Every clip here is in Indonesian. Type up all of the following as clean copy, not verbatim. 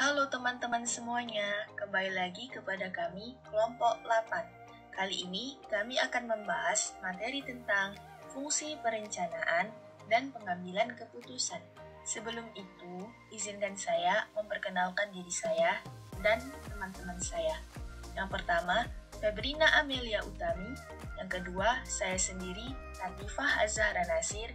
Halo teman-teman semuanya, kembali lagi kepada kami kelompok 8. Kali ini kami akan membahas materi tentang fungsi perencanaan dan pengambilan keputusan. Sebelum itu, izinkan saya memperkenalkan diri saya dan teman-teman saya. Yang pertama, Febrina Amelia Utami. Yang kedua, saya sendiri, Latifah Azhara Nasir.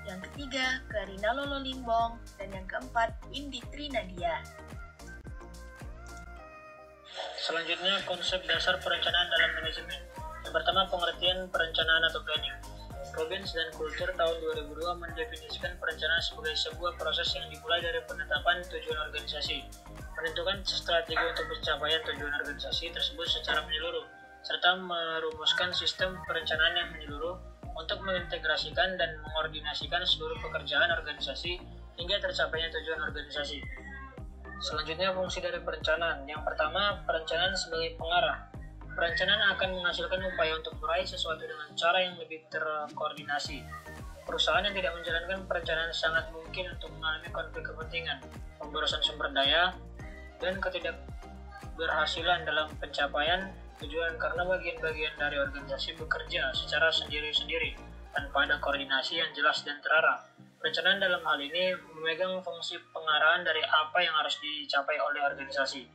Yang ketiga, Karina Lolo Limbong. Dan yang keempat, Windy Trinadia. Selanjutnya, konsep dasar perencanaan dalam manajemen. Yang pertama, pengertian perencanaan atau planning. Robbins dan Coulter tahun 2002 mendefinisikan perencanaan sebagai sebuah proses yang dimulai dari penetapan tujuan organisasi, menentukan strategi untuk pencapaian tujuan organisasi tersebut secara menyeluruh, serta merumuskan sistem perencanaan yang menyeluruh untuk mengintegrasikan dan mengordinasikan seluruh pekerjaan organisasi hingga tercapainya tujuan organisasi. Selanjutnya, fungsi dari perencanaan. Yang pertama, perencanaan sebagai pengarah. Perencanaan akan menghasilkan upaya untuk meraih sesuatu dengan cara yang lebih terkoordinasi. Perusahaan yang tidak menjalankan perencanaan sangat mungkin untuk mengalami konflik kepentingan, pemborosan sumber daya, dan ketidakberhasilan dalam pencapaian tujuan karena bagian-bagian dari organisasi bekerja secara sendiri-sendiri tanpa ada koordinasi yang jelas dan terarah. Perencanaan dalam hal ini memegang fungsi pengarahan dari apa yang harus dicapai oleh organisasi.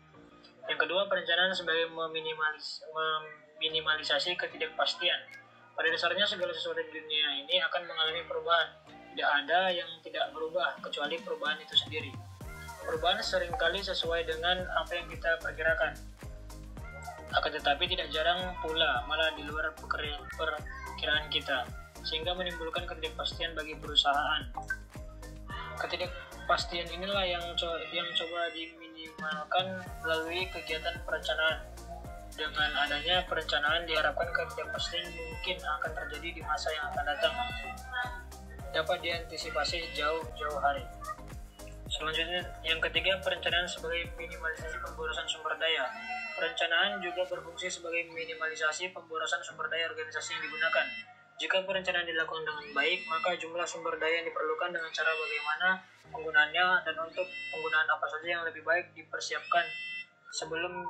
Yang kedua, perencanaan sebagai meminimalisasi ketidakpastian. Pada dasarnya segala sesuatu di dunia ini akan mengalami perubahan. Tidak ada yang tidak berubah kecuali perubahan itu sendiri. Perubahan seringkali sesuai dengan apa yang kita perkirakan. Akan tetapi tidak jarang pula malah di luar perkiraan kita, sehingga menimbulkan ketidakpastian bagi perusahaan. Ketidakpastian inilah yang coba diminimalkan melalui kegiatan perencanaan. Dengan adanya perencanaan diharapkan ketidakpastian mungkin akan terjadi di masa yang akan datang dapat diantisipasi jauh-jauh hari. Selanjutnya, yang ketiga, perencanaan sebagai minimalisasi pemborosan sumber daya. Perencanaan juga berfungsi sebagai minimalisasi pemborosan sumber daya organisasi yang digunakan. Jika perencanaan dilakukan dengan baik, maka jumlah sumber daya yang diperlukan dengan cara bagaimana penggunaannya dan untuk penggunaan apa saja yang lebih baik dipersiapkan sebelum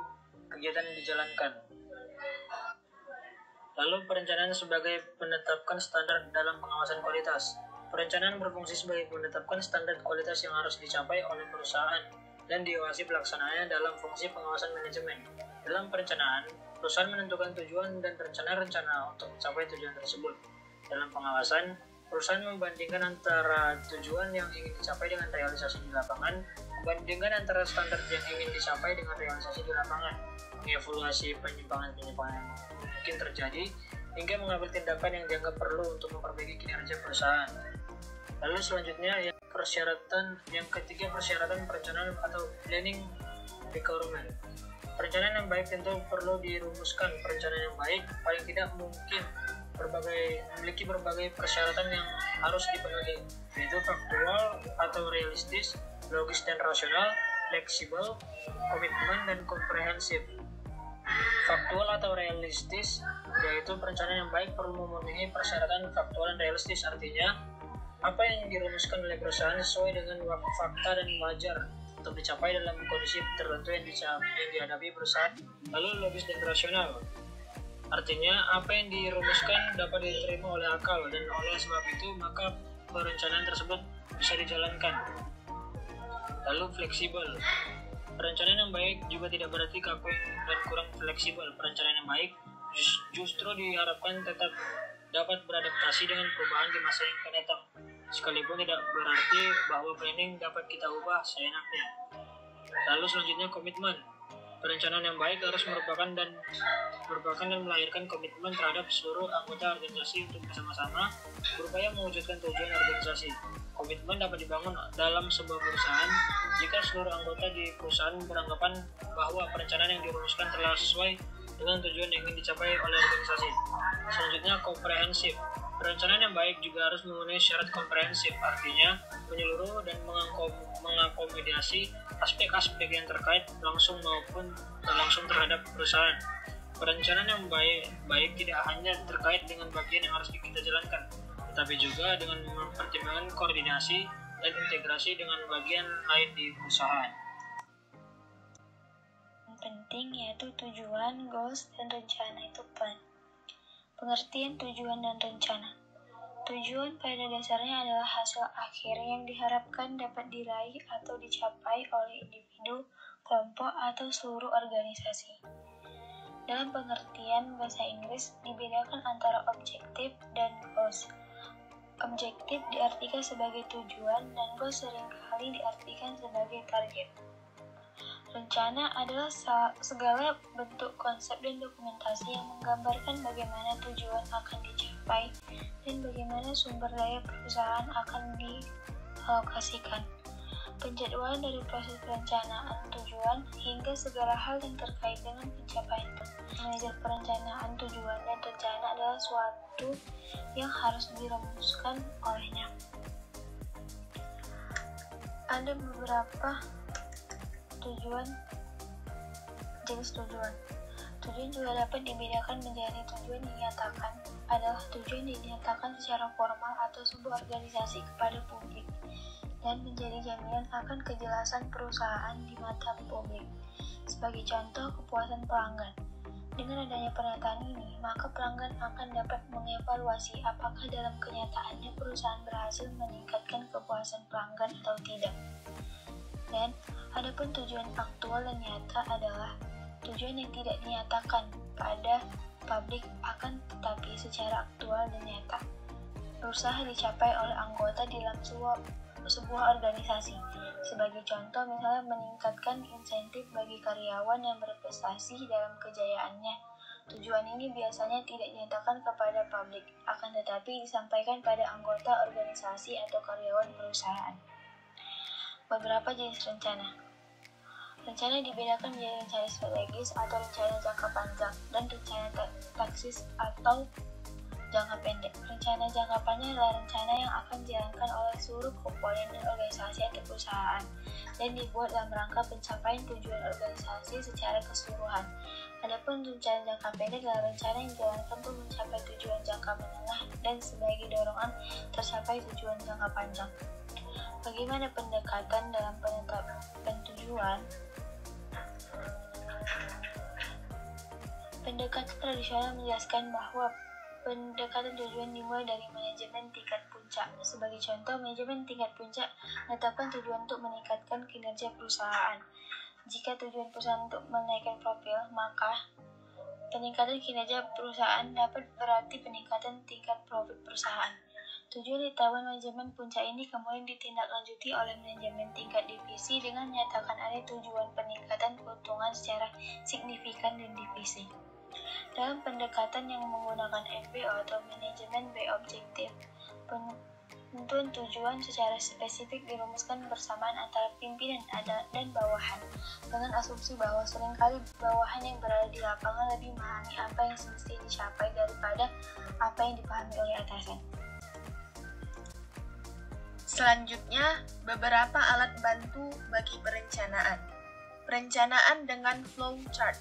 kegiatan dijalankan. Lalu, perencanaan sebagai menetapkan standar dalam pengawasan kualitas. Perencanaan berfungsi sebagai menetapkan standar kualitas yang harus dicapai oleh perusahaan dan diawasi pelaksanaannya dalam fungsi pengawasan manajemen. Dalam perencanaan, perusahaan menentukan tujuan dan rencana-rencana untuk mencapai tujuan tersebut. Dalam pengawasan, perusahaan membandingkan antara tujuan yang ingin dicapai dengan realisasi di lapangan, membandingkan antara standar yang ingin dicapai dengan realisasi di lapangan, mengevaluasi penyimpangan-penyimpangan yang mungkin terjadi, hingga mengambil tindakan yang dianggap perlu untuk memperbaiki kinerja perusahaan. Lalu selanjutnya, yang ketiga, persyaratan perencanaan atau planning requirement. Perencanaan yang baik tentu perlu dirumuskan. Perencanaan yang baik paling tidak mungkin memiliki berbagai persyaratan yang harus dipenuhi, yaitu faktual atau realistis, logis dan rasional, fleksibel, komitmen, dan komprehensif. Faktual atau realistis, yaitu perencanaan yang baik perlu memenuhi persyaratan faktual dan realistis, artinya apa yang dirumuskan oleh perusahaan sesuai dengan fakta dan wajar untuk dicapai dalam kondisi tertentu yang dihadapi perusahaan. Lalu logis dan rasional, artinya apa yang dirumuskan dapat diterima oleh akal dan oleh sebab itu maka perencanaan tersebut bisa dijalankan. Lalu fleksibel, perencanaan yang baik juga tidak berarti kaku dan kurang fleksibel. Perencanaan yang baik justru diharapkan tetap dapat beradaptasi dengan perubahan di masa yang akan datang, sekalipun tidak berarti bahwa planning dapat kita ubah seenaknya. Lalu selanjutnya, komitmen. Perencanaan yang baik harus merupakan dan melahirkan komitmen terhadap seluruh anggota organisasi untuk bersama-sama berupaya mewujudkan tujuan organisasi. Komitmen dapat dibangun dalam sebuah perusahaan jika seluruh anggota di perusahaan beranggapan bahwa perencanaan yang dirumuskan telah sesuai dengan tujuan yang ingin dicapai oleh organisasi. Selanjutnya, komprehensif. Perencanaan yang baik juga harus memenuhi syarat komprehensif, artinya menyeluruh dan mengakomodasi aspek-aspek yang terkait langsung maupun tak langsung terhadap perusahaan. Perencanaan yang baik tidak hanya terkait dengan bagian yang harus kita jalankan, tetapi juga dengan mempertimbangkan koordinasi dan integrasi dengan bagian lain di perusahaan. penting, yaitu tujuan, goals, dan rencana itu plan. Pengertian tujuan dan rencana. Tujuan pada dasarnya adalah hasil akhir yang diharapkan dapat diraih atau dicapai oleh individu, kelompok, atau seluruh organisasi. Dalam pengertian bahasa Inggris, dibedakan antara objektif dan goals. Objektif diartikan sebagai tujuan dan goals seringkali diartikan sebagai target. Rencana adalah segala bentuk konsep dan dokumentasi yang menggambarkan bagaimana tujuan akan dicapai dan bagaimana sumber daya perusahaan akan dialokasikan. Penjadwalan dari proses perencanaan tujuan hingga segala hal yang terkait dengan pencapaian manajer perencanaan tujuan dan rencana adalah suatu yang harus dirumuskan olehnya. Ada beberapa jenis tujuan. Tujuan juga dapat dibedakan menjadi tujuan dinyatakan adalah tujuan dinyatakan secara formal atau sebuah organisasi kepada publik dan menjadi jaminan akan kejelasan perusahaan di mata publik. Sebagai contoh, kepuasan pelanggan. Dengan adanya pernyataan ini, maka pelanggan akan dapat mengevaluasi apakah dalam kenyataannya perusahaan berhasil meningkatkan kepuasan pelanggan atau tidak. Dan adapun tujuan aktual dan nyata adalah tujuan yang tidak dinyatakan pada publik akan tetapi secara aktual dan nyata berusaha dicapai oleh anggota di dalam sebuah organisasi. Sebagai contoh, misalnya meningkatkan insentif bagi karyawan yang berprestasi dalam kejayaannya. Tujuan ini biasanya tidak dinyatakan kepada publik, akan tetapi disampaikan pada anggota organisasi atau karyawan perusahaan. Beberapa jenis rencana. Rencana dibedakan menjadi rencana strategis atau rencana jangka panjang dan rencana taktis atau jangka pendek. Rencana jangka panjang adalah rencana yang akan dijalankan oleh seluruh komponen organisasi atau perusahaan dan dibuat dalam rangka pencapaian tujuan organisasi secara keseluruhan. Adapun rencana jangka pendek adalah rencana yang dijalankan untuk mencapai tujuan jangka menengah dan sebagai dorongan tercapai tujuan jangka panjang. Bagaimana pendekatan dalam penetapan tujuan? Pendekatan tradisional menjelaskan bahwa pendekatan tujuan dimulai dari manajemen tingkat puncak. Sebagai contoh, manajemen tingkat puncak menetapkan tujuan untuk meningkatkan kinerja perusahaan. Jika tujuan perusahaan untuk menaikkan profil, maka peningkatan kinerja perusahaan dapat berarti peningkatan tingkat profit perusahaan. Tujuan ditetapkan manajemen puncak ini kemudian ditindaklanjuti oleh manajemen tingkat divisi dengan menyatakan ada tujuan peningkatan keuntungan secara signifikan dan divisi. Dalam pendekatan yang menggunakan MBO atau manajemen by objektif, penentuan tujuan secara spesifik dirumuskan bersamaan antara pimpinan dan bawahan, dengan asumsi bahwa seringkali bawahan yang berada di lapangan lebih memahami apa yang semestinya dicapai daripada apa yang dipahami oleh atasan. Selanjutnya, beberapa alat bantu bagi perencanaan. Perencanaan dengan flowchart.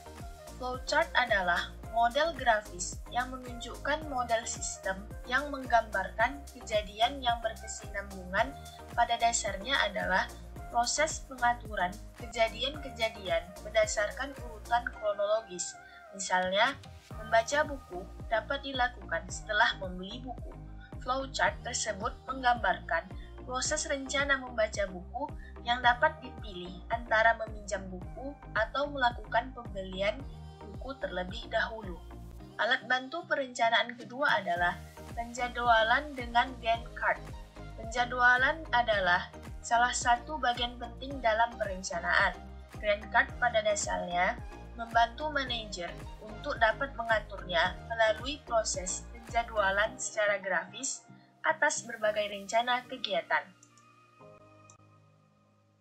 Flowchart adalah model grafis yang menunjukkan model sistem yang menggambarkan kejadian yang berkesinambungan. Pada dasarnya adalah proses pengaturan kejadian-kejadian berdasarkan urutan kronologis. Misalnya, membaca buku dapat dilakukan setelah membeli buku. Flowchart tersebut menggambarkan proses rencana membaca buku yang dapat dipilih antara meminjam buku atau melakukan pembelian buku terlebih dahulu. Alat bantu perencanaan kedua adalah penjadwalan dengan Gantt chart. Penjadwalan adalah salah satu bagian penting dalam perencanaan. Gantt chart pada dasarnya membantu manajer untuk dapat mengaturnya melalui proses penjadwalan secara grafis atas berbagai rencana kegiatan.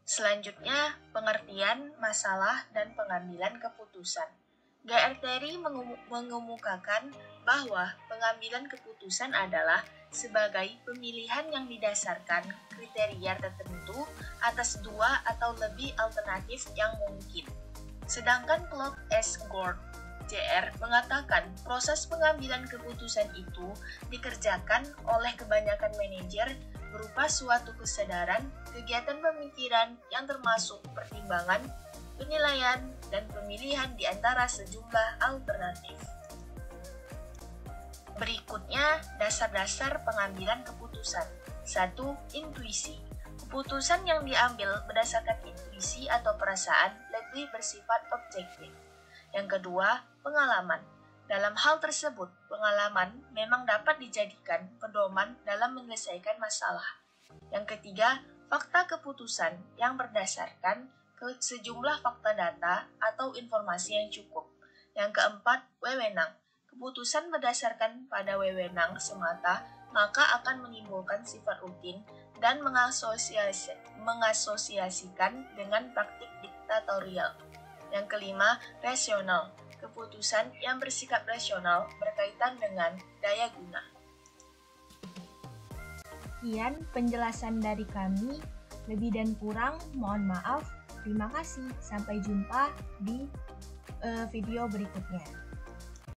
Selanjutnya, pengertian, masalah, dan pengambilan keputusan. GRTRI mengemukakan bahwa pengambilan keputusan adalah sebagai pemilihan yang didasarkan kriteria tertentu atas dua atau lebih alternatif yang mungkin. Sedangkan Claude S. Gord JR mengatakan proses pengambilan keputusan itu dikerjakan oleh kebanyakan manajer berupa suatu kesadaran, kegiatan pemikiran yang termasuk pertimbangan, penilaian, dan pemilihan di antara sejumlah alternatif. Berikutnya, dasar-dasar pengambilan keputusan. 1. Intuisi. Keputusan yang diambil berdasarkan intuisi atau perasaan lebih bersifat objektif. Yang kedua, pengalaman. Dalam hal tersebut, pengalaman memang dapat dijadikan pedoman dalam menyelesaikan masalah. Yang ketiga, fakta keputusan yang berdasarkan sejumlah fakta data atau informasi yang cukup. Yang keempat, wewenang. Keputusan berdasarkan pada wewenang semata maka akan menimbulkan sifat rutin dan mengasosiasikan dengan praktik diktatorial. Yang kelima, rasional. Keputusan yang bersikap rasional berkaitan dengan daya guna. Sekian penjelasan dari kami. Lebih dan kurang mohon maaf. Terima kasih. Sampai jumpa di video berikutnya.